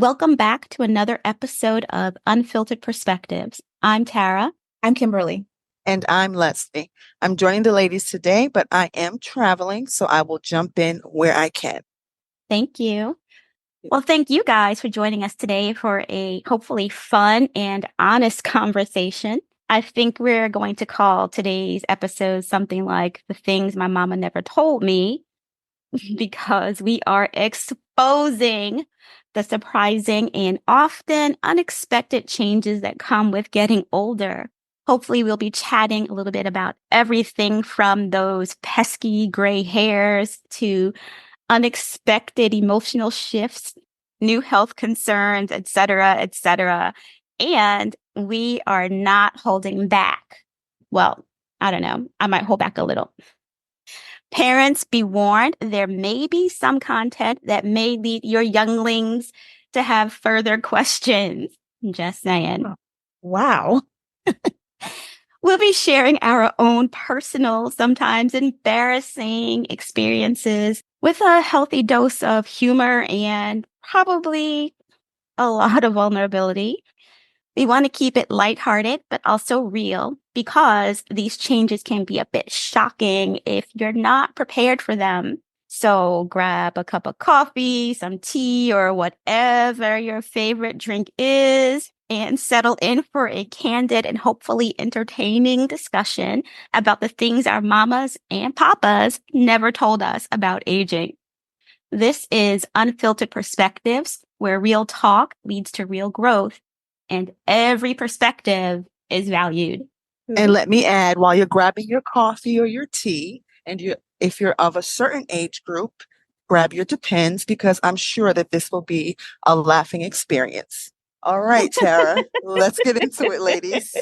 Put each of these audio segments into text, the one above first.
Welcome back to another episode of Unfiltered Perspectives. I'm Tara. I'm Kimberly. And I'm Leslie. I'm joining the ladies today, but I am traveling, so I will jump in where I can. Thank you. Well, thank you guys for joining us today for a hopefully fun and honest conversation. I think we're going to call today's episode something like The Things My Mama Never Told Me, because we are exposing the surprising and often unexpected changes that come with getting older. Hopefully, we'll be chatting a little bit about everything from those pesky gray hairs to unexpected emotional shifts, new health concerns, et cetera, et cetera. And we are not holding back. Well, I don't know. I might hold back a little. Parents, be warned, there may be some content that may lead your younglings to have further questions. Just saying. Wow. We'll be sharing our own personal, sometimes embarrassing experiences with a healthy dose of humor and probably a lot of vulnerability. We want to keep it lighthearted, but also real, because these changes can be a bit shocking if you're not prepared for them. So grab a cup of coffee, some tea, or whatever your favorite drink is, and settle in for a candid and hopefully entertaining discussion about the things our mamas and papas never told us about aging. This is Unfiltered Perspectives, where real talk leads to real growth, and every perspective is valued. And let me add, while you're grabbing your coffee or your tea, if you're of a certain age group, grab your Depends, because I'm sure that this will be a laughing experience. All right, Tara, let's get into it, ladies.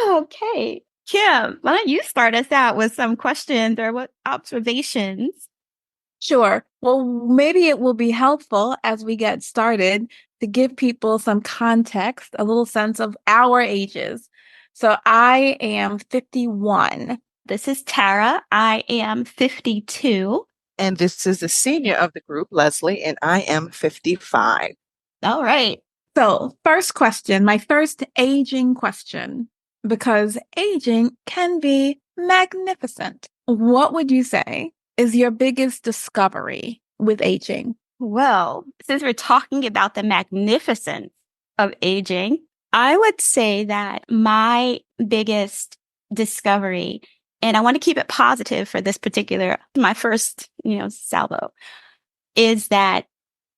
Okay. Kim, why don't you start us out with some questions or what observations? Sure. Well, maybe it will be helpful as we get started to give people some context, a little sense of our ages. So I am 51. This is Tara. I am 52. And this is the senior of the group, Leslie, and I am 55. All right. So, first question, my first aging question, because aging can be magnificent. What would you say is your biggest discovery with aging? Well, since we're talking about the magnificence of aging, I would say that my biggest discovery, and I want to keep it positive for this particular, my first, salvo, is that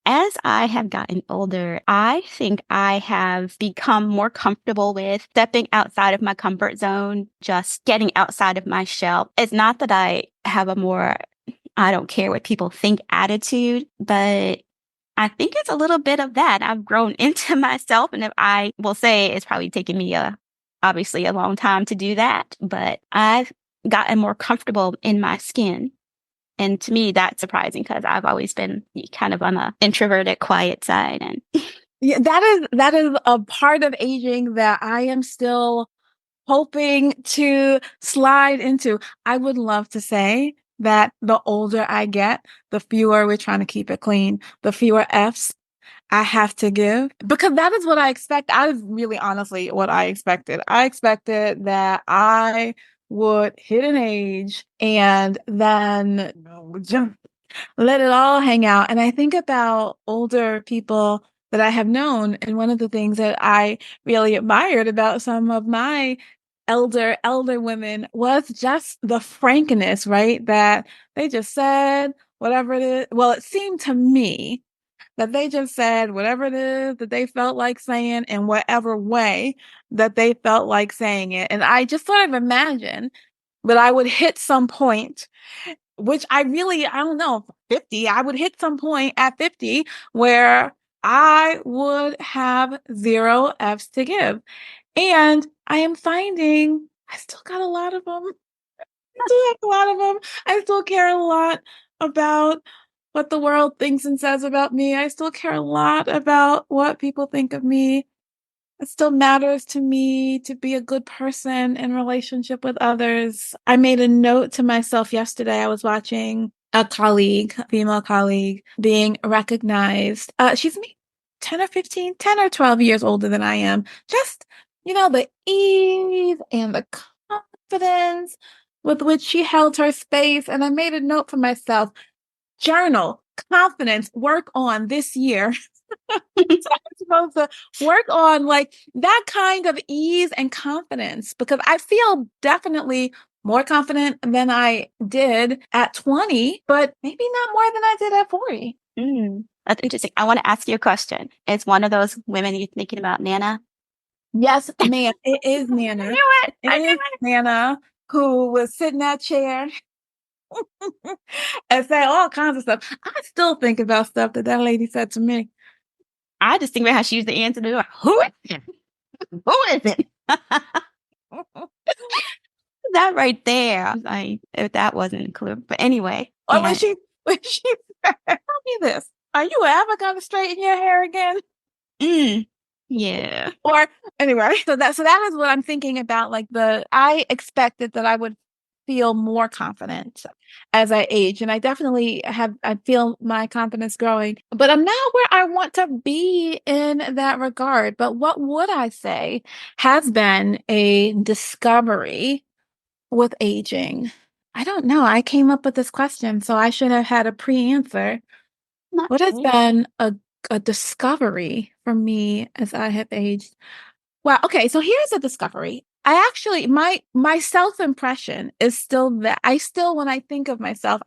as I have gotten older, I think I have become more comfortable with stepping outside of my comfort zone, just getting outside of my shell. It's not that I have a more I don't care what people think attitude, but I think it's a little bit of that. I've grown into myself, and if I will say it's probably taken me obviously a long time to do that, but I've gotten more comfortable in my skin. And to me, that's surprising, because I've always been kind of on the introverted, quiet side. And Yeah, that is a part of aging that I am still hoping to slide into. I would love to say that the older I get, the fewer we're trying to keep it clean, the fewer F's I have to give, because that is what I expect. That is really honestly what I expected. I expected that I would hit an age and then just let it all hang out. And I think about older people that I have known. And one of the things that I really admired about some of my elder women was just the frankness, right? That they just said whatever it is. Well, it seemed to me that they just said whatever it is that they felt like saying in whatever way that they felt like saying it. And I just sort of imagine that I would hit some point, which I don't know, 50, I would hit some point at 50 where I would have 0 F's to give. And I am finding I still got a lot of them. I still have a lot of them. I still care a lot about what the world thinks and says about me. I still care a lot about what people think of me. It still matters to me to be a good person in relationship with others. I made a note to myself yesterday. I was watching a colleague, a female colleague, being recognized. She's me. 10 or 12 years older than I am. Just, the ease and the confidence with which she held her space. And I made a note for myself, journal, confidence, work on this year. So I'm supposed to work on like that kind of ease and confidence, because I feel definitely more confident than I did at 20, but maybe not more than I did at 40. That's interesting. I want to ask you a question. Is one of those women you're thinking about Nana? Yes, ma'am. It is Nana. I knew it. I knew It is Nana who was sitting in that chair and say all kinds of stuff. I still think about stuff that lady said to me. I just think about how she used to answer the door. Who is it? Who is it? That right there. If that wasn't a clue. But anyway. Or when she said, tell me this, are you ever going to straighten your hair again? Yeah. Or anyway, so that is what I'm thinking about. Like I expected that I would feel more confident as I age. And I definitely I feel my confidence growing, but I'm not where I want to be in that regard. But what would I say has been a discovery with aging? I don't know. I came up with this question, so I should have had a pre-answer. What has been a discovery for me as I have aged? Wow. Okay. So here's a discovery. I actually, my self-impression is still that when I think of myself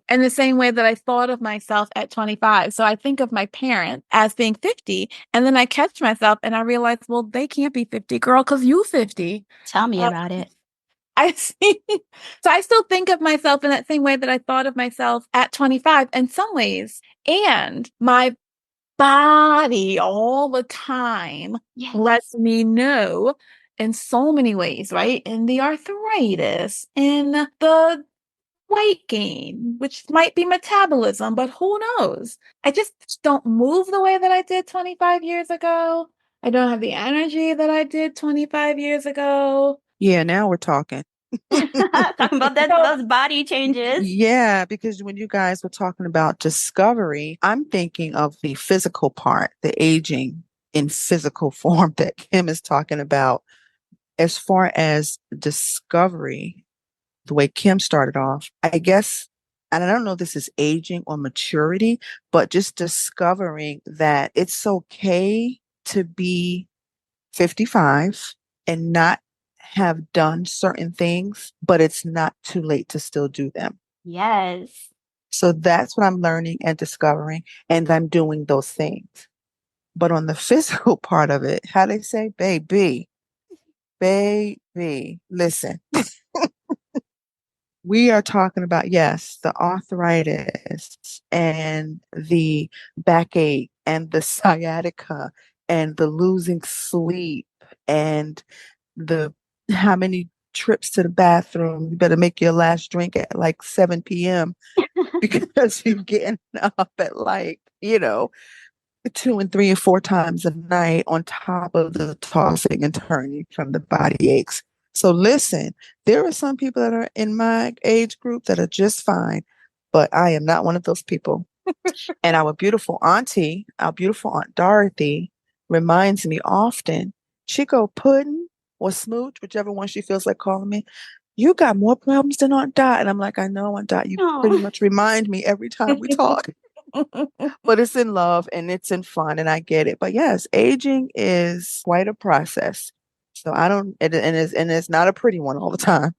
in the same way that I thought of myself at 25. So I think of my parents as being 50, and then I catch myself and I realize, well, they can't be 50, girl, because you 50. Tell me about it. I see. So I still think of myself in that same way that I thought of myself at 25 in some ways. And my body all the time lets me know in so many ways, right? In the arthritis, in the weight gain, which might be metabolism, but who knows? I just don't move the way that I did 25 years ago. I don't have the energy that I did 25 years ago. Yeah, now we're talking. Talking about those body changes. Yeah, because when you guys were talking about discovery, I'm thinking of the physical part, the aging in physical form that Kim is talking about. As far as discovery, the way Kim started off, I guess, and I don't know if this is aging or maturity, but just discovering that it's okay to be 55 and not have done certain things, but it's not too late to still do them. Yes. So that's what I'm learning and discovering, and I'm doing those things. But on the physical part of it, how they say, baby, listen, we are talking about, yes, the arthritis and the backache and the sciatica and the losing sleep and the how many trips to the bathroom. You better make your last drink at like 7 p.m. because you're getting up at like, 2 and 3 and 4 times a night on top of the tossing and turning from the body aches. So listen, there are some people that are in my age group that are just fine, but I am not one of those people. And our beautiful Aunt Dorothy reminds me often, Chico Puddin' or Smooch, whichever one she feels like calling me, you got more problems than Aunt Dot. And I'm like, I know, Aunt Dot, you pretty much remind me every time we talk. But it's in love and it's in fun and I get it. But yes, aging is quite a process. So it's not a pretty one all the time.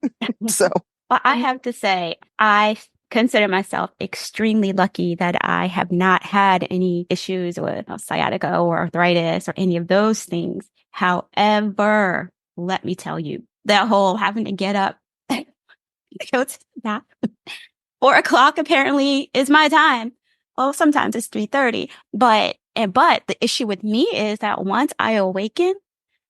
So Well, I have to say, I consider myself extremely lucky that I have not had any issues with sciatica or arthritis or any of those things. However, let me tell you, that whole having to get up, go to the bathroom, 4 o'clock apparently is my time. Well, sometimes it's 3:30, but the issue with me is that once I awaken,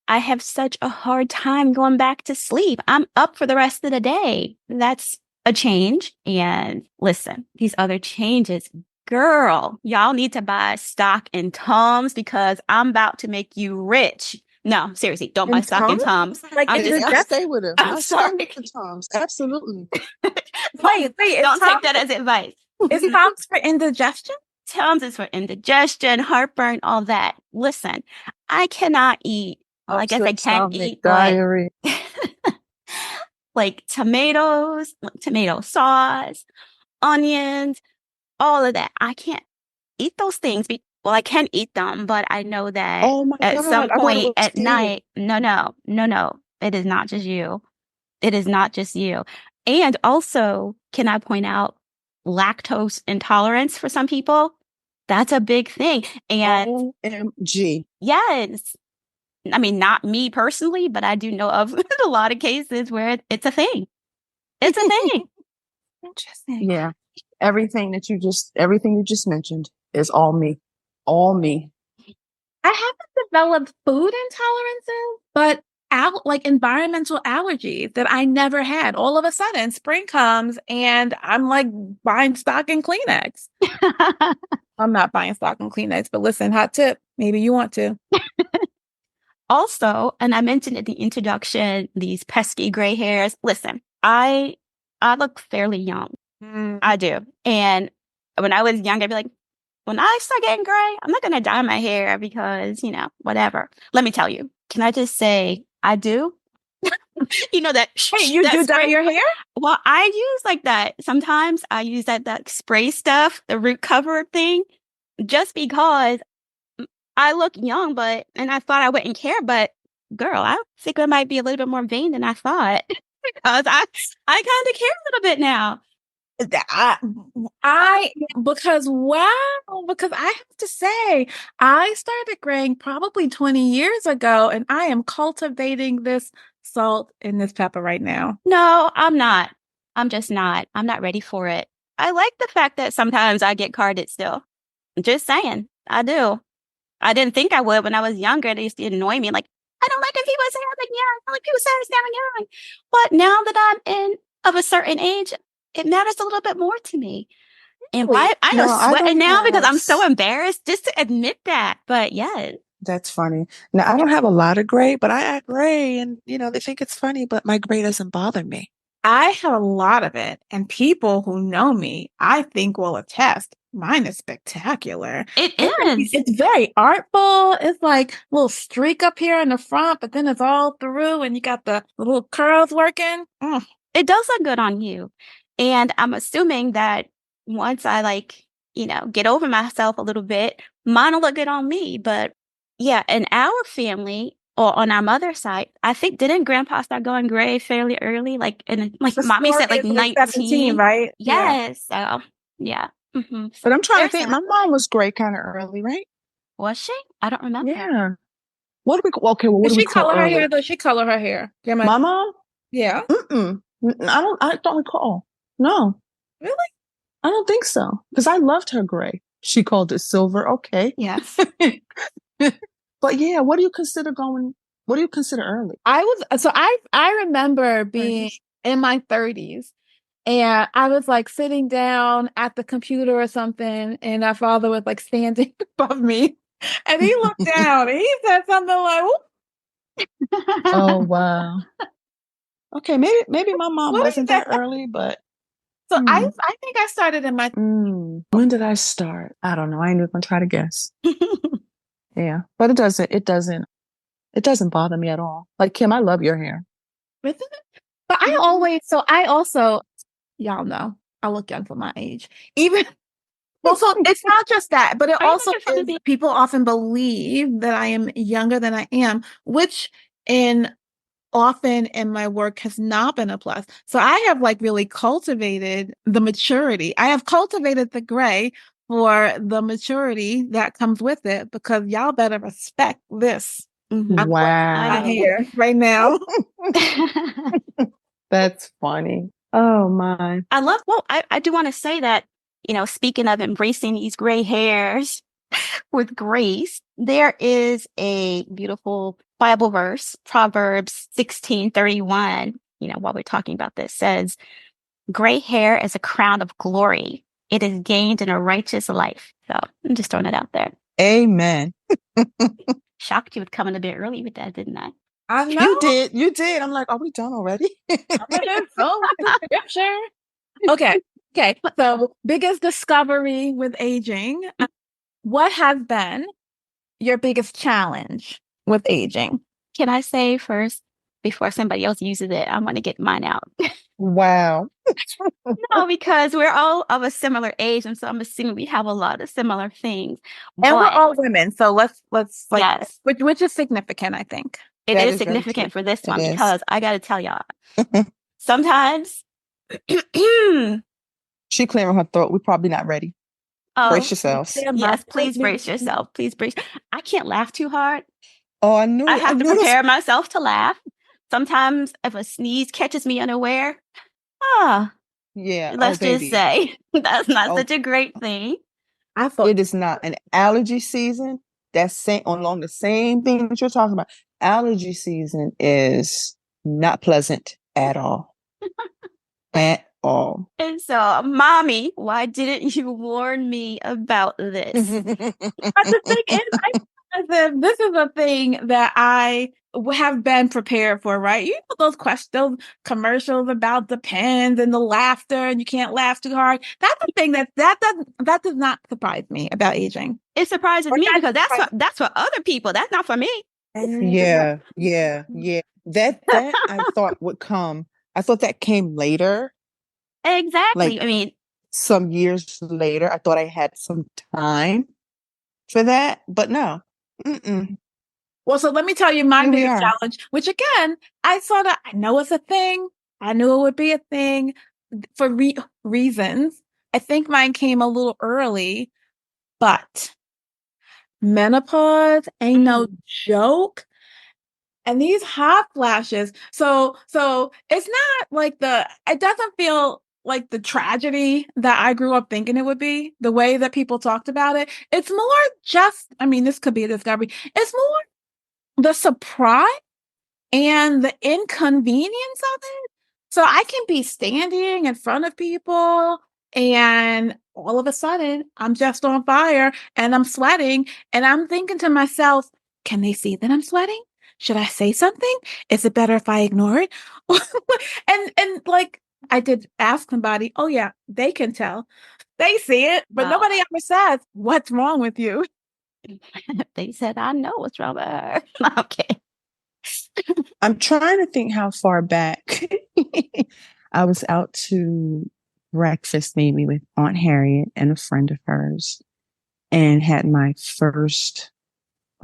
I have such a hard time going back to sleep. I'm up for the rest of the day. That's a change. And listen, these other changes, girl, y'all need to buy stock in Tums because I'm about to make you rich. No, seriously, don't buy stock in Tums. Like, I stay with him. I'm I sorry. stay with the Toms. Absolutely. Wait, don't take that as advice. Is Tums for indigestion? Tums is for indigestion, heartburn, all that. Listen, I cannot eat. Well, I guess I Upset can stomach, eat diarrhea. like tomatoes, tomato sauce, onions, all of that. I can't eat those things. Well, I can eat them, but I know that Oh my at some God, I thought it point was at you. night, no. It is not just you. It is not just you. And also, can I point out lactose intolerance for some people? That's a big thing. And OMG. yes, I mean, not me personally, but I do know of a lot of cases where it's a thing. It's a thing. Interesting. Yeah. Everything you just mentioned is all me. All me. I haven't developed food intolerances, but like environmental allergies that I never had. All of a sudden, spring comes and I'm like buying stock in Kleenex. I'm not buying stock in Kleenex, but listen, hot tip, maybe you want to. Also, and I mentioned in the introduction, these pesky gray hairs. Listen, I look fairly young. I do. And when I was young, I'd be like, when I start getting gray, I'm not going to dye my hair because, whatever. Let me tell you, can I just say I do? That Hey, you that do dye spray. your hair? Well, I use like that. Sometimes I use that spray stuff, the root cover thing, just because I look young, and I thought I wouldn't care, but girl, I think I might be a little bit more vain than I thought because I kind of care a little bit now. Because I have to say, I started graying probably 20 years ago, and I am cultivating this salt and this pepper right now. No, I'm not. I'm just not. I'm not ready for it. I like the fact that sometimes I get carded still. Just saying, I do. I didn't think I would when I was younger. It used to annoy me. Like, I don't like if people say I'm like young. I don't like people say I'm sound young. But now that I'm in of a certain age, it matters a little bit more to me. And why Really? I No, am I sweating don't now because have. I'm so embarrassed just to admit that. But yeah, That's funny. Now, I don't have a lot of gray, but I act gray and, they think it's funny, but my gray doesn't bother me. I have a lot of it, and people who know me, I think will attest. Mine is spectacular. it is. It's very artful. It's like a little streak up here in the front, but then it's all through, and you got the little curls working. It does look good on you. And I'm assuming that once I get over myself a little bit, mine will look good on me. But yeah, in our family or on our mother's side, I think didn't grandpa start going gray fairly early? Like The mommy story said like is like 17, 19. right? Yeah. Yes. So yeah. So But I'm trying to there's think. that. My mom was gray kind of early, right? Was she? I don't remember. Yeah. What do we? Okay. Well, what Did do we she call color her early? hair? Does she color her hair? My mom? Yeah. Mm-mm. I don't recall. No, Really? I don't think so. Because I loved her gray. She called it silver. Okay. Yes. But yeah, what do you consider early? I remember being in my 30s, and I was like sitting down at the computer or something, and my father was like standing above me, and he looked down and he said something like, Oh, wow. Okay, maybe my mom "What is wasn't that that?" early, but So I think I started in my when did I start? I don't know. I ain't even gonna try to guess. Yeah, but it doesn't bother me at all. Like Kim, I love your hair. but I also, y'all know I look young for my age. Even well, so it's not just that, but it Are you also looking for is me? people often believe that I am younger than I am, which in often in my work has not been a plus. So I have like really cultivated the maturity. I have cultivated the gray for the maturity that comes with it because y'all better respect this. I'm Wow. here right now. That's funny. Oh my. I do want to say that, speaking of embracing these gray hairs with grace, there is a beautiful Bible verse, Proverbs 16:31, while we're talking about this, says, gray hair is a crown of glory. It is gained in a righteous life. So I'm just throwing it out there. Amen. Shocked you with coming a bit early with that, didn't I? I know. You did. I'm like, are we done already? So scripture. Okay. Okay, so biggest discovery with aging. What has been your biggest challenge with aging? Can I say first, before somebody else uses it, I want to get mine out. Wow. No, because we're all of a similar age, and so I'm assuming we have a lot of similar things. And we're But all women, so let's like yes, which is significant, I think. it That is is very true. significant for this It one is. because I got to tell y'all, sometimes, She clearing her throat. We're probably not ready. Brace oh, yourselves. Stand by yes, please me. brace yourself. Please brace. I can't laugh too hard. Oh, I knew I it. I have to knew this. prepare myself to laugh. Sometimes if a sneeze catches me unaware, ah, Yeah. Oh, let's just baby. say that's not Oh, such a great thing. I thought it is not an allergy season. That's same along the same thing that you're talking about. Allergy season is not pleasant at all. At all. And so, mommy, why didn't you warn me about this? but the thing is, I feel as if this is a thing that I have been prepared for, right? You know those questions, those commercials about the pens and the laughter, and you can't laugh too hard. That's the thing that does not surprise me about aging. It surprises Or me that because surprises that's for other people. That's not for me. Yeah, yeah, yeah. That I thought would come. I thought that came later, Exactly. I like mean, some years later. I thought I had some time for that, but no. Mm-mm. Well, so let me tell you my Here we biggest are. challenge, which again, I know it's a thing. I knew it would be a thing for reasons. I think mine came a little early, but menopause ain't no mm, joke. And these hot flashes, so it's not like it doesn't feel like the tragedy that I grew up thinking it would be, the way that people talked about it. It's more just, I mean, this could be a discovery. It's more the surprise and the inconvenience of it. So I can be standing in front of people and all of a sudden I'm just on fire and I'm sweating and I'm thinking to myself, can they see that I'm sweating? Should I say something? Is it better if I ignore it? and like I did ask somebody, oh yeah, they can tell. They see it, but well, nobody ever says, what's wrong with you? they said I know what's wrong with her. Okay. I'm trying to think how far back I was out to breakfast, maybe with Aunt Harriet and a friend of hers, and had my first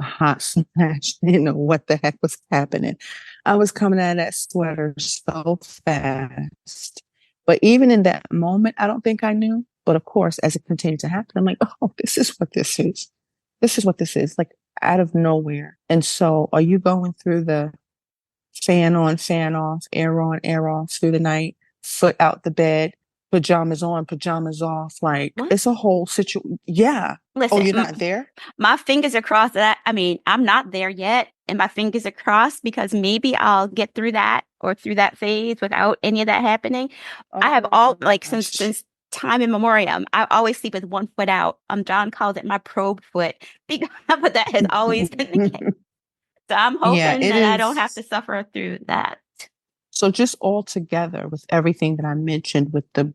hot flash. Didn't know what the heck was happening. I was coming out of that sweater so fast. But even in that moment, I don't think I knew. But of course, as it continued to happen, I'm like, oh, this is what this is. This is what this is, like out of nowhere. And so, are you going through the fan on, fan off, air on, air off through the night, foot out the bed, pajamas on, pajamas off? Like, What? it's a whole situation. Yeah. Oh, Listen, you're not there? my fingers are crossed that I mean, I'm not there yet, and my fingers are crossed because maybe I'll get through that or through that phase without any of that happening. I have Oh all my like gosh. since time immemorial, I always sleep with one foot out. John calls it my probe foot because but that has always been the case. So I'm Yeah, hoping it that I don't have to is. suffer through that. So just all together with everything that I mentioned with the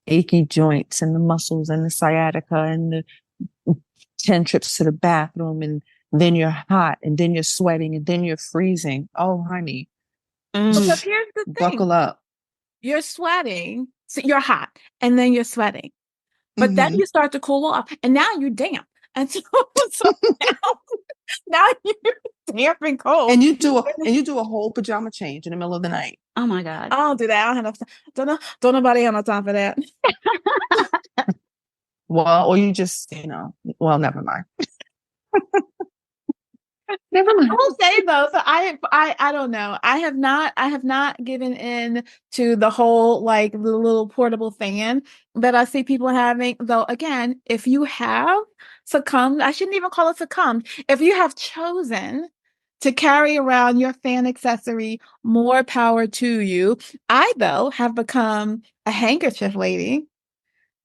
achy joints and the muscles and the sciatica and the 10 trips to the bathroom and then you're hot and then you're sweating and then you're freezing. Oh, honey, Because Mm, here's the thing. buckle up. You're sweating, so you're hot, and then you're sweating. But then Hmm. you start to cool off, and now you're damp. And so, so now you're damp and cold. And you do a whole pajama change in the middle of the night. oh my God. I don't do that. I don't have enough time. Don't nobody have no time for that. Well, or you just, well, never mind. Never I mind. will say though, so I don't know. I have not given in to the whole like the little portable fan that I see people having. Though again, if you have succumbed, I shouldn't even call it succumbed. If you have chosen to carry around your fan accessory, more power to you. I though have become a handkerchief lady.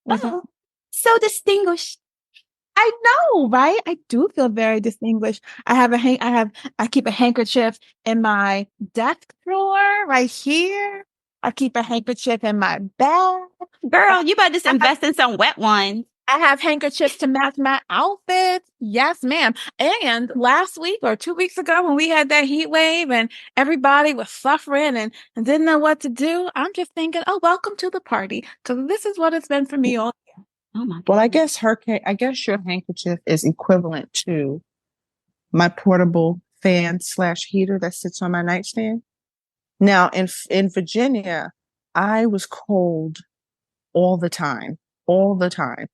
With Oh, so distinguished. I know, right? I do feel very distinguished. I keep a handkerchief in my desk drawer right here. I keep a handkerchief in my bag. Girl, you better just invest in some wet ones. I have handkerchiefs to match my outfits. Yes, ma'am. And last week or 2 weeks ago, when we had that heat wave and everybody was suffering and didn't know what to do, I'm just thinking, oh, welcome to the party. So this is what it's been for me all year. Oh my Well, goodness. I guess your handkerchief is equivalent to my portable fan/heater that sits on my nightstand. Now, in Virginia, I was cold all the time, all the time.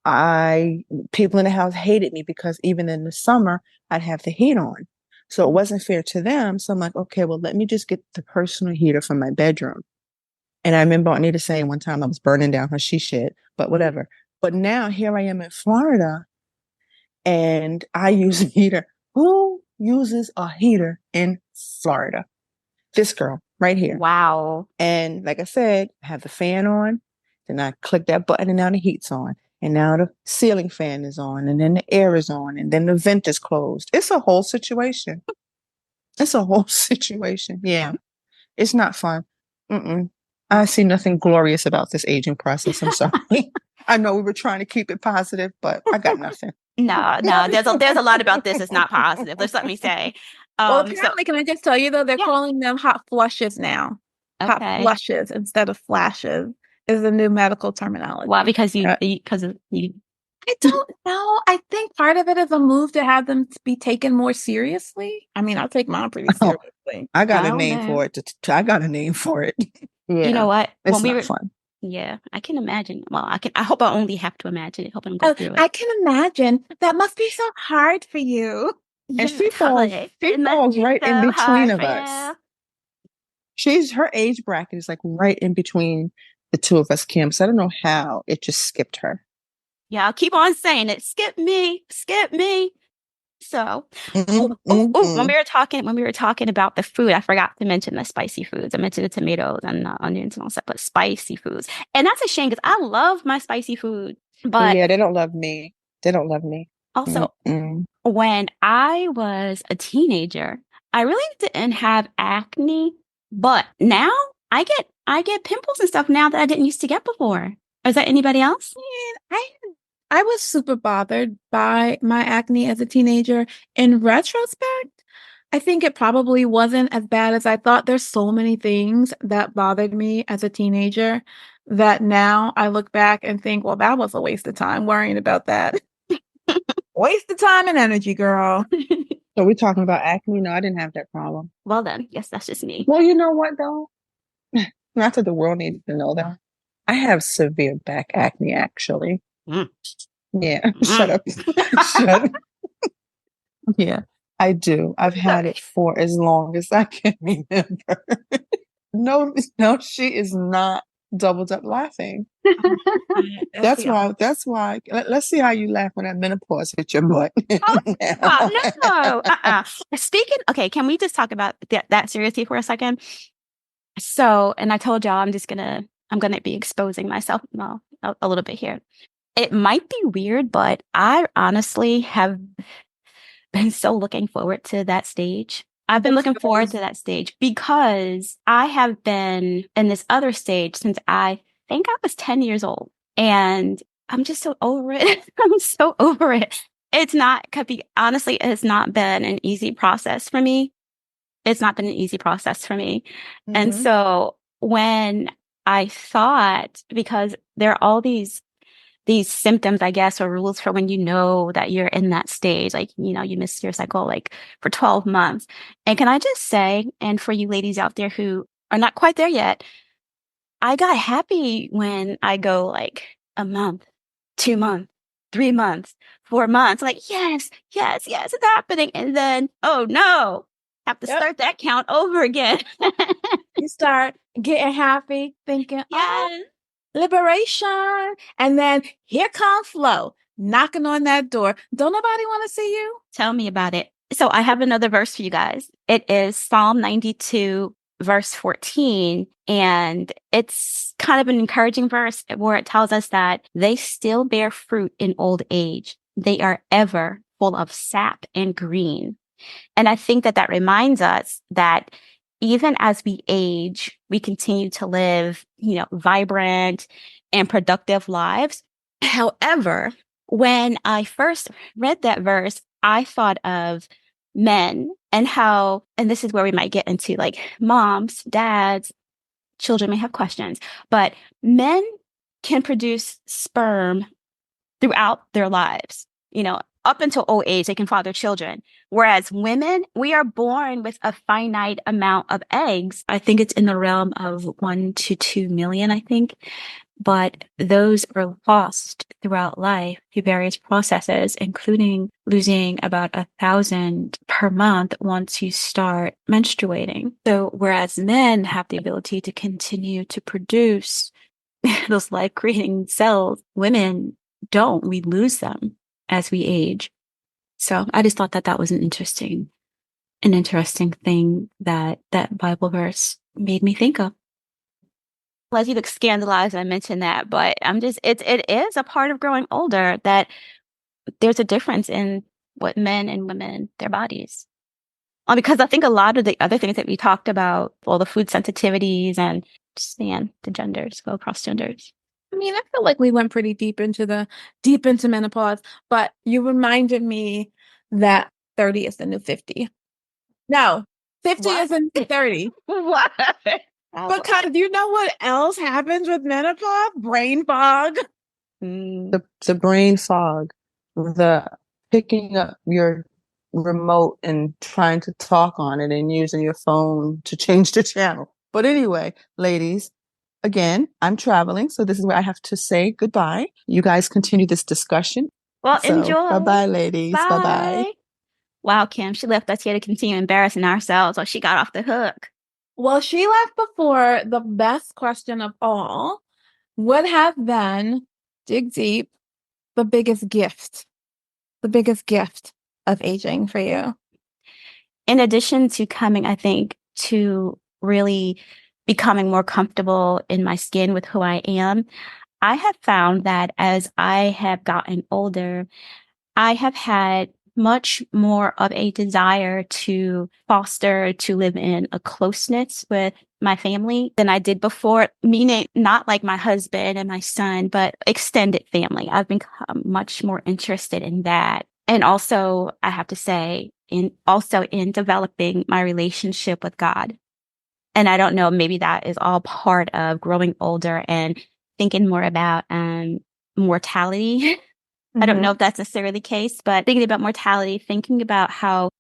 I People in the house hated me because even in the summer, I'd have the heat on. So it wasn't fair to them. So I'm like, okay, well, let me just get the personal heater from my bedroom. And I remember Anita saying one time I was burning down her she shed, but whatever. But now here I am in Florida and I use a heater. Who uses a heater in Florida? This girl right here. Wow. And like I said, I have the fan on. Then I click that button and now the heat's on. And now the ceiling fan is on. And then the air is on. And then the vent is closed. It's a whole situation. It's a whole situation. Yeah. It's not fun. Mm-mm. I see nothing glorious about this aging process. I'm sorry. I know we were trying to keep it positive, but I got nothing. No, there's a lot about this that's not positive. Let's let me say. Well, apparently, can I just tell you though, they're calling them hot flushes now. Hot Okay. flushes instead of flashes is the new medical terminology. Why? Because you. I don't know. I think part of it is a move to have them be taken more seriously. I mean, I take mine pretty seriously. I got a name for it. I got a name for it. Yeah. You know what? It's not fun. Yeah, I can imagine. Well, I hope I only have to imagine it. Hope I don't go through it. I can imagine. That must be so hard for you. And she falls right in between of us. Her age bracket is like right in between the two of us, Kim. So I don't know how it just skipped her. Yeah, I'll keep on saying it. Skip me. So, when we were talking about the food, I forgot to mention the spicy foods. I mentioned the tomatoes and the onions and all that, but spicy foods. And that's a shame because I love my spicy food. But yeah, they don't love me. Also, when I was a teenager, I really didn't have acne, but now I get pimples and stuff now that I didn't used to get before. Is that anybody else? I was super bothered by my acne as a teenager. In retrospect, I think it probably wasn't as bad as I thought. There's so many things that bothered me as a teenager that now I look back and think, well, that was a waste of time worrying about that. Waste of time and energy, girl. So we're talking about acne? No, I didn't have that problem. Well then, yes, that's just me. Well, you know what though? Not that the world needed to know that. I have severe back acne, actually. Yeah, shut up. Yeah, I do. I've had it for as long as I can remember. No, she is not doubled up laughing. That's why. Let's see how you laugh when that menopause hits your butt. No. Speaking, okay, can we just talk about that seriously for a second? So, and I told y'all I'm gonna be exposing myself a little bit here. It might be weird, but I honestly have been so looking forward to that stage. I've been looking forward to that stage because I have been in this other stage since I think I was 10 years old. And I'm just so over it. I'm so over it. Honestly, it's not been an easy process for me. It's not been an easy process for me. Mm-hmm. And so when I thought, because there are all these symptoms, I guess, or rules for when you know that you're in that stage, like, you miss your cycle like for 12 months. And can I just say, and for you ladies out there who are not quite there yet, I got happy when I go like a month, 2 months, 3 months, 4 months, like, yes, it's happening. And then, oh no, have to start that count over again. You start getting happy, thinking, yes. Liberation. And then here comes Flo knocking on that door. Don't nobody want to see you? Tell me about it. So I have another verse for you guys. It is Psalm 92, verse 14. And it's kind of an encouraging verse where it tells us that they still bear fruit in old age. They are ever full of sap and green. And I think that reminds us that even as we age, we continue to live, vibrant and productive lives. However, when I first read that verse, I thought of men and how, and this is where we might get into like moms, dads, children may have questions, but men can produce sperm throughout their lives. Up until old age, they can father children. Whereas women, we are born with a finite amount of eggs. I think it's in the realm of 1 to 2 million, I think. But those are lost throughout life through various processes, including losing about 1,000 per month once you start menstruating. So whereas men have the ability to continue to produce those life creating cells, women don't. We lose them as we age. So I just thought that that was an interesting thing that that Bible verse made me think of. As you look scandalized, I mentioned that, but it is a part of growing older that there's a difference in what men and women, their bodies. Because I think a lot of the other things that we talked about, all the food sensitivities and just, man, the genders go across genders. I mean, I feel like we went pretty deep into menopause, but you reminded me that 30 is the new 50. No, 50 What? is the new 30. What? Because you know what else happens with menopause? Brain fog. The brain fog, the picking up your remote and trying to talk on it and using your phone to change the channel. But anyway, ladies, again, I'm traveling, so this is where I have to say goodbye. You guys continue this discussion. Well, So, enjoy. bye-bye, ladies. Bye. Bye-bye. Wow, Kim, she left us here to continue embarrassing ourselves, or she got off the hook. Well, she left before the best question of all would have been, dig deep, the biggest gift of aging for you. In addition to coming, I think, to really becoming more comfortable in my skin with who I am, I have found that as I have gotten older, I have had much more of a desire to foster, to live in a closeness with my family than I did before, meaning not like my husband and my son, but extended family. I've become much more interested in that. And also, I have to say, in developing my relationship with God. And I don't know, maybe that is all part of growing older and thinking more about mortality. I don't know if that's necessarily the case, but thinking about mortality, thinking about how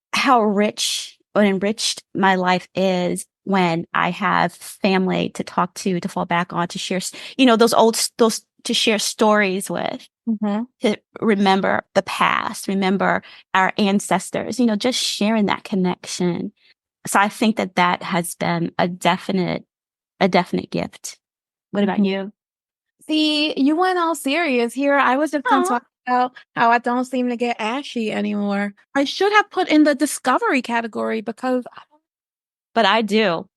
rich or enriched my life is when I have family to talk to fall back on, to share, those to share stories with, to remember the past, remember our ancestors, just sharing that connection. So I think that that has been a definite gift. What about you? See, you went all serious here. I was just going to Aw. talk about how I don't seem to get ashy anymore. I should have put in the discovery category because But I do.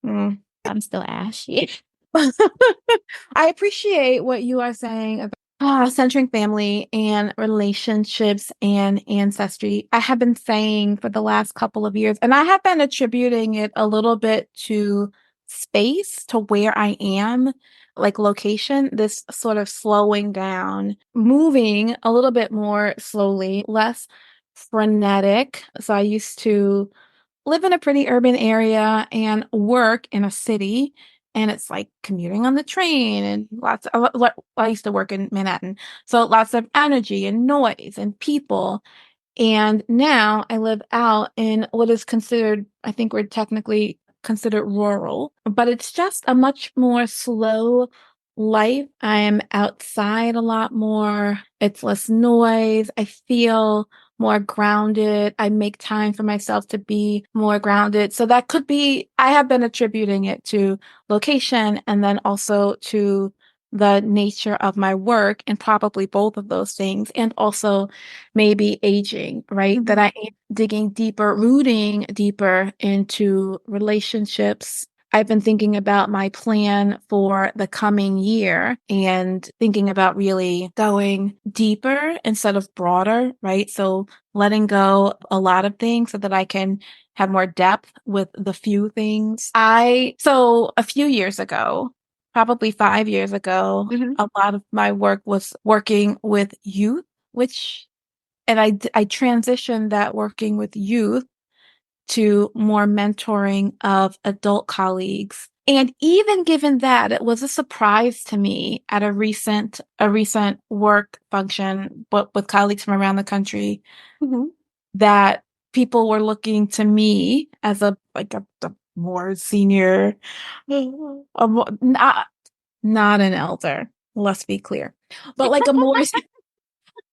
Mm. I'm still ashy. I appreciate what you are saying about centering family and relationships and ancestry. I have been saying for the last couple of years, and I have been attributing it a little bit to space, to where I am, like location, this sort of slowing down, moving a little bit more slowly, less frenetic. So I used to live in a pretty urban area and work in a city. And it's like commuting on the train and I used to work in Manhattan. So lots of energy and noise and people. And now I live out in what is considered, I think we're technically considered rural, but it's just a much more slow life. I am outside a lot more. It's less noise. I feel more grounded. I make time for myself to be more grounded. So that could be, I have been attributing it to location and then also to the nature of my work, and probably both of those things, and also maybe aging, right? That I am digging deeper, rooting deeper into relationships I've been thinking about my plan for the coming year and thinking about really going deeper instead of broader, right? So letting go a lot of things so that I can have more depth with the few things. So a few years ago, probably 5 years ago, Hmm. a lot of my work was working with youth, and I transitioned that working with youth to more mentoring of adult colleagues. And even given that, it was a surprise to me at a recent work function, but with colleagues from around the country, Hmm. that people were looking to me as a more senior, not an elder, let's be clear, but like a more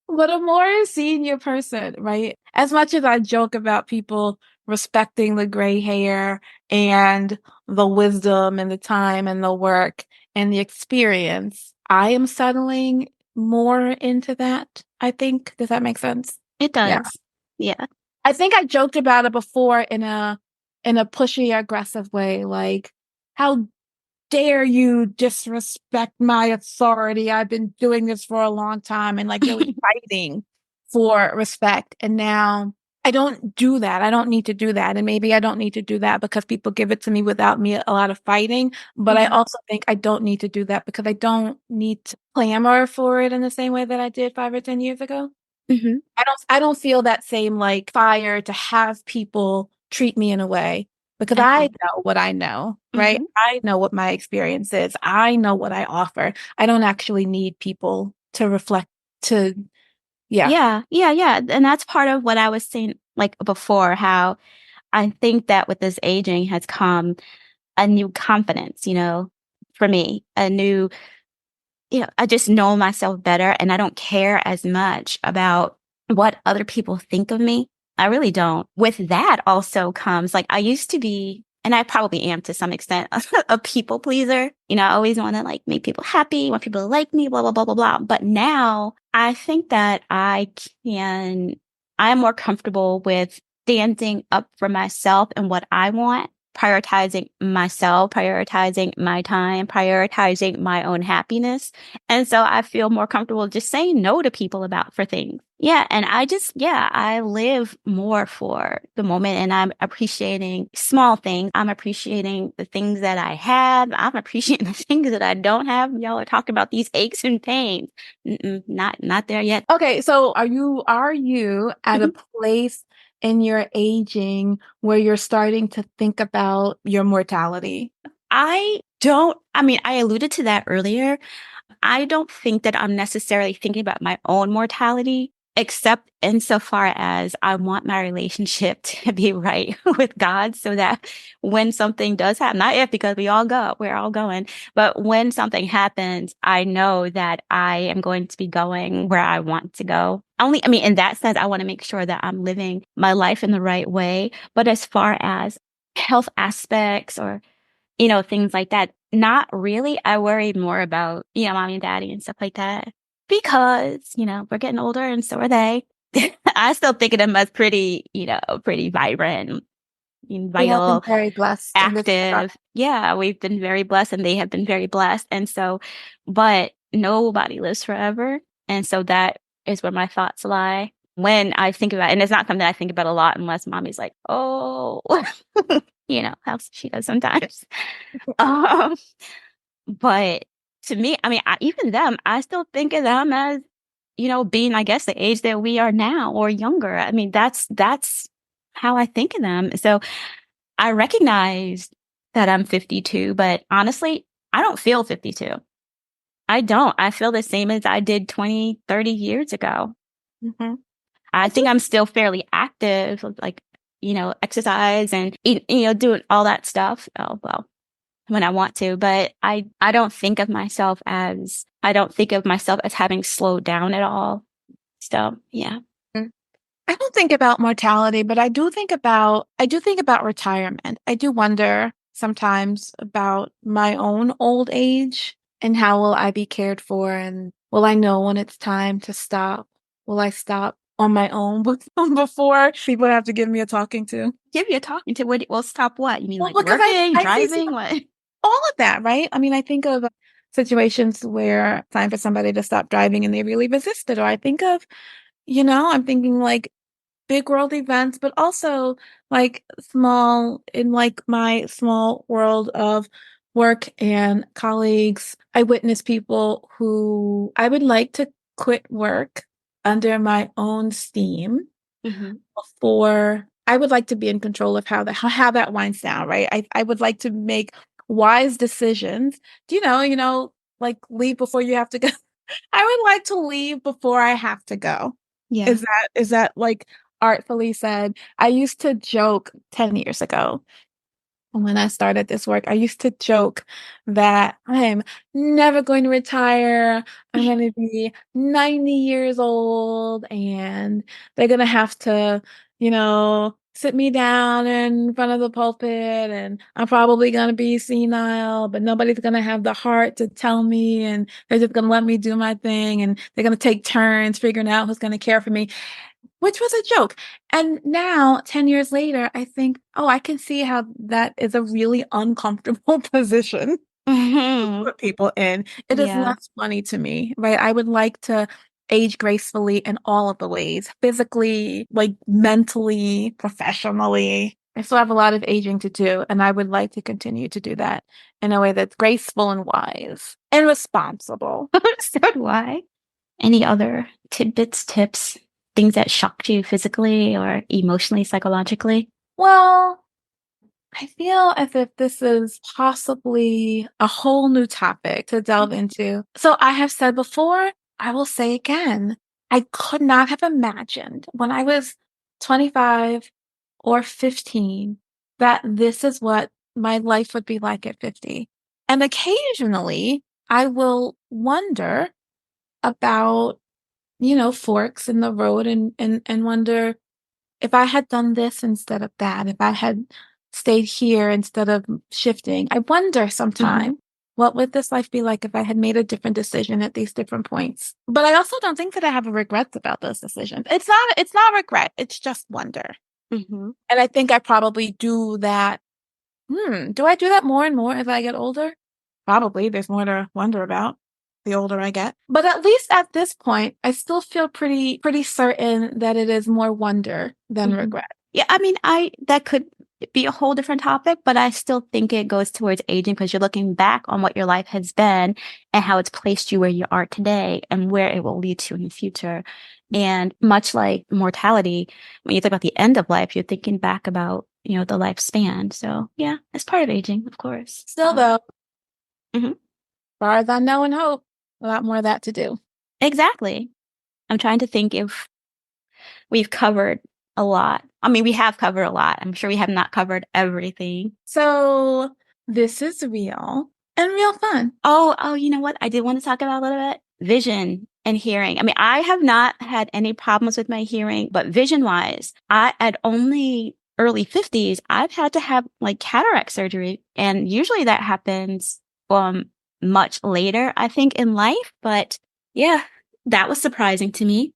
but a more senior person, right? As much as I joke about people respecting the gray hair and the wisdom and the time and the work and the experience, I am settling more into that, I think. Does that make sense? It Yeah. does. Yeah. I think I joked about it before in a pushy, aggressive way, like, how dare you disrespect my authority? I've been doing this for a long time and like really fighting for respect. And now I don't do that. I don't need to do that. And maybe I don't need to do that because people give it to me without me a lot of fighting. But I Hmm. also think I don't need to do that because I don't need to clamor for it in the same way that I did 5 or 10 years ago. Hmm. I don't feel that same like fire to have people treat me in a way because I I see. know what I know, right? Hmm. I know what my experience is. I know what I offer. I don't actually need people to reflect to, yeah. Yeah. Yeah. Yeah. And that's part of what I was saying like before, how I think that with this aging has come a new confidence, for me, a new, I just know myself better and I don't care as much about what other people think of me. I really don't. With that also comes like I used to be, and I probably am to some extent, a people pleaser. I always want to like make people happy, want people to like me, blah, blah, blah, blah, blah. But now I think that I'm more comfortable with standing up for myself and what I want, prioritizing myself, prioritizing my time, prioritizing my own happiness. And so I feel more comfortable just saying no to people for things. Yeah. And I live more for the moment and I'm appreciating small things. I'm appreciating the things that I have. I'm appreciating the things that I don't have. Y'all are talking about these aches and pains. Not there yet. Okay, so are you at a place in your aging where you're starting to think about your mortality? I alluded to that earlier. I don't think that I'm necessarily thinking about my own mortality, except insofar as I want my relationship to be right with God so that when something does happen, not if, because we're all going, but when something happens, I know that I am going to be going where I want to go. In that sense, I want to make sure that I'm living my life in the right way. But as far as health aspects or things like that. Not really. I worry more about, mommy and daddy and stuff like that because, we're getting older and so are they. I still think of them as pretty, pretty vibrant, We have been vital, very blessed in this regard. active. Yeah, we've been very blessed and they have been very blessed. And so, but nobody lives forever. And so that is where my thoughts lie. When I think about, and it's not something I think about a lot unless mommy's like, oh, how she does sometimes. Um, but to me, even them, I still think of them as, being, I guess, the age that we are now or younger. That's how I think of them. So I recognize that I'm 52, but honestly, I don't feel 52. I don't. I feel the same as I did 20, 30 years ago. Mhm. I I do. think I'm still fairly active, like, exercise and, doing all that stuff. Oh, well, when I want to, but I don't think of myself as having slowed down at all. So yeah. Mm. I don't think about mortality, but I do think about retirement. I do wonder sometimes about my own old age and how will I be cared for and will I know when it's time to stop? Will I stop on my own before people have to give me a talking to. Give you a talking to what? Well, stop what? You mean Well, like because working, I see driving, what? all of that, right? I mean, I think of situations where time for somebody to stop driving and they really resisted, or I think of, I'm thinking like big world events, but also like small in like my small world of work and colleagues. I witness people who I would like to quit work under my own steam Mhm. before I would like to be in control of how that winds down, right? I would like to make wise decisions. Do like leave before you have to go? I would like to leave before I have to go. Yeah. Is that like artfully said? I used to joke 10 years ago when I started this work. I used to joke that I'm never going to retire. I'm going to be 90 years old and they're going to have to, sit me down in front of the pulpit and I'm probably going to be senile, but nobody's going to have the heart to tell me and they're just going to let me do my thing and they're going to take turns figuring out who's going to care for me, which was a joke. And now, 10 years later, I think, oh, I can see how that is a really uncomfortable position to Mhm. put people in. It is Yeah. less funny to me, right? I would like to age gracefully in all of the ways, physically, like mentally, professionally. I still have a lot of aging to do, and I would like to continue to do that in a way that's graceful and wise and responsible. So do I. Any other tidbits, tips, things that shocked you physically or emotionally, psychologically? Well, I feel as if this is possibly a whole new topic to delve into. So I have said before, I will say again, I could not have imagined when I was 25 or 15 that this is what my life would be like at 50. And occasionally I will wonder about, forks in the road and wonder if I had done this instead of that, if I had stayed here instead of shifting, I wonder Mhm. sometimes what would this life be like if I had made a different decision at these different points. But I also don't think that I have regrets about those decisions. It's not regret, it's just wonder. Mhm. And I think I probably do that. Do I do that more and more as I get older? Probably. There's more to wonder about the older I get. But at least at this point, I still feel pretty certain that it is more wonder than Mhm. regret. Yeah, I mean, I that could be a whole different topic, but I still think it goes towards aging because you're looking back on what your life has been and how it's placed you where you are today and where it will lead to in the future. And much like mortality, when you think about the end of life, you're thinking back about, the lifespan. So yeah, it's part of aging, of course. Still, though, Mhm. far as I know and hope, a lot more of that to do. Exactly. I'm trying to think if we've covered a lot. I mean, we have covered a lot. I'm sure we have not covered everything. So this is real and real fun. Oh, you know what? I did want to talk about a little bit vision and hearing. I mean, I have not had any problems with my hearing, but vision wise, I at only early 50s, I've had to have like cataract surgery. And usually that happens much later, I think, in life. But yeah, that was surprising to me.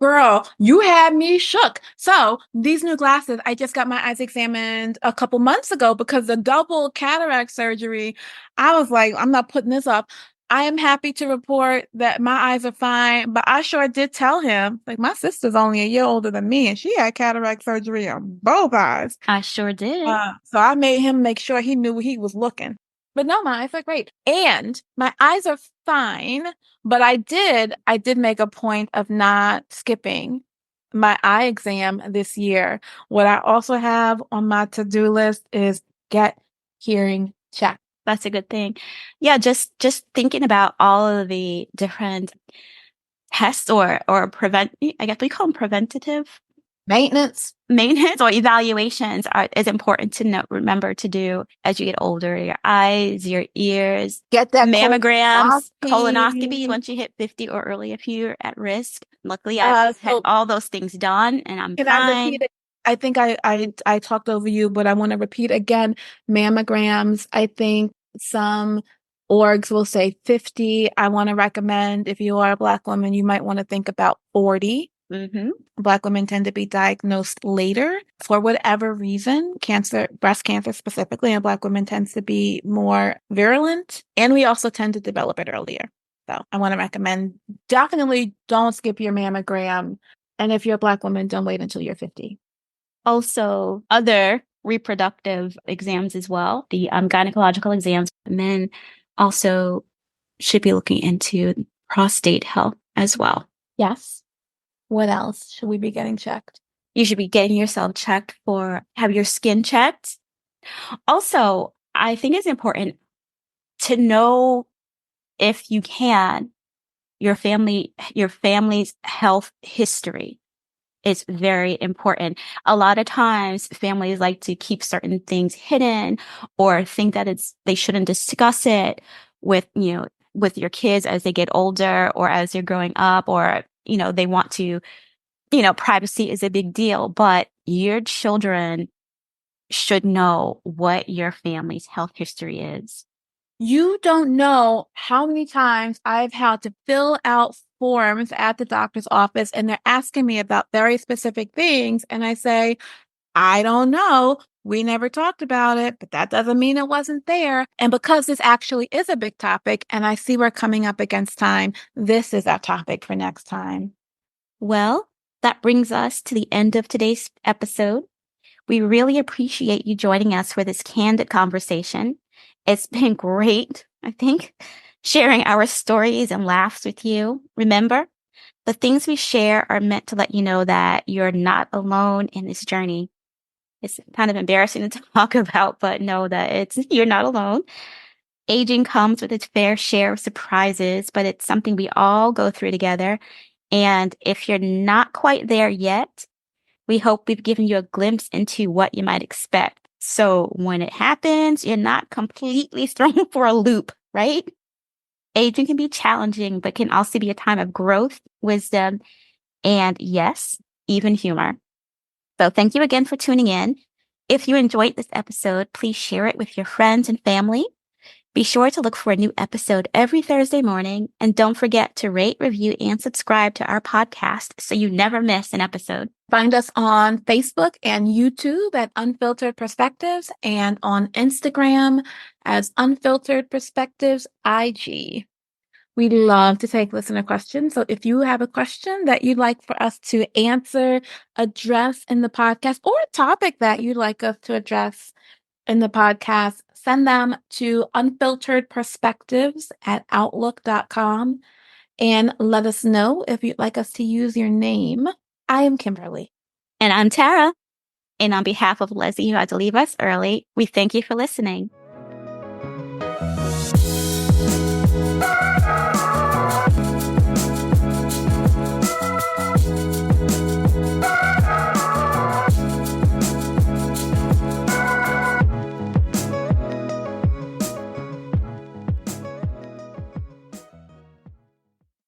Girl, you had me shook. So these new glasses, I just got my eyes examined a couple months ago because the double cataract surgery, I was like, I'm not putting this up. I am happy to report that my eyes are fine, but I sure did tell him, like my sister's only a year older than me and she had cataract surgery on both eyes. I sure did. So I made him make sure he knew he was looking. But no, my eyes are great. And my eyes are fine, but I did make a point of not skipping my eye exam this year. What I also have on my to-do list is get hearing checked. That's a good thing. Yeah, just thinking about all of the different tests or prevent I guess we call them preventative Maintenance. maintenance or evaluations is important to remember to do as you get older. Your eyes, your ears, Get that mammograms, colonoscopy colonoscopy. once you hit 50 or early if you're at risk. Luckily, I've had So all those things done and I'm can I repeat fine. it? I think I talked over you, but I want to repeat again. Mammograms, I think some orgs will say 50. I want to recommend if you are a Black woman, you might want to think about 40. Black women tend to be diagnosed later for whatever reason. Cancer, breast cancer specifically, in Black women tends to be more virulent. And we also tend to develop it earlier. So I want to recommend, definitely don't skip your mammogram. And if you're a Black woman, don't wait until you're 50. Also, other reproductive exams as well. The gynecological exams. Men also should be looking into prostate health as well. Yes. What else should we be getting checked? You should be getting yourself checked have your skin checked. Also, I think it's important to know, if you can, your family's health history. Is very important. A lot of times families like to keep certain things hidden or think that they shouldn't discuss it with your kids as they get older or as they're growing up, or they want to, privacy is a big deal, but your children should know what your family's health history is. You don't know how many times I've had to fill out forms at the doctor's office and they're asking me about very specific things. And I say, I don't know. We never talked about it, but that doesn't mean it wasn't there. And because this actually is a big topic and I see we're coming up against time, this is our topic for next time. Well, that brings us to the end of today's episode. We really appreciate you joining us for this candid conversation. It's been great, I think, sharing our stories and laughs with you. Remember, the things we share are meant to let you know that you're not alone in this journey. It's kind of embarrassing to talk about, but know that you're not alone. Aging comes with its fair share of surprises, but it's something we all go through together. And if you're not quite there yet, we hope we've given you a glimpse into what you might expect. So when it happens, you're not completely thrown for a loop, right? Aging can be challenging, but can also be a time of growth, wisdom, and yes, even humor. So thank you again for tuning in. If you enjoyed this episode, please share it with your friends and family. Be sure to look for a new episode every Thursday morning. And don't forget to rate, review, and subscribe to our podcast so you never miss an episode. Find us on Facebook and YouTube at Unfiltered Perspectives and on Instagram as Unfiltered Perspectives IG. We love to take listener questions. So if you have a question that you'd like for us to answer, address in the podcast, or a topic that you'd like us to address in the podcast, send them to unfilteredperspectives@outlook.com and let us know if you'd like us to use your name. I am Kimberly. And I'm Tara. And on behalf of Leslie, who had to leave us early, we thank you for listening.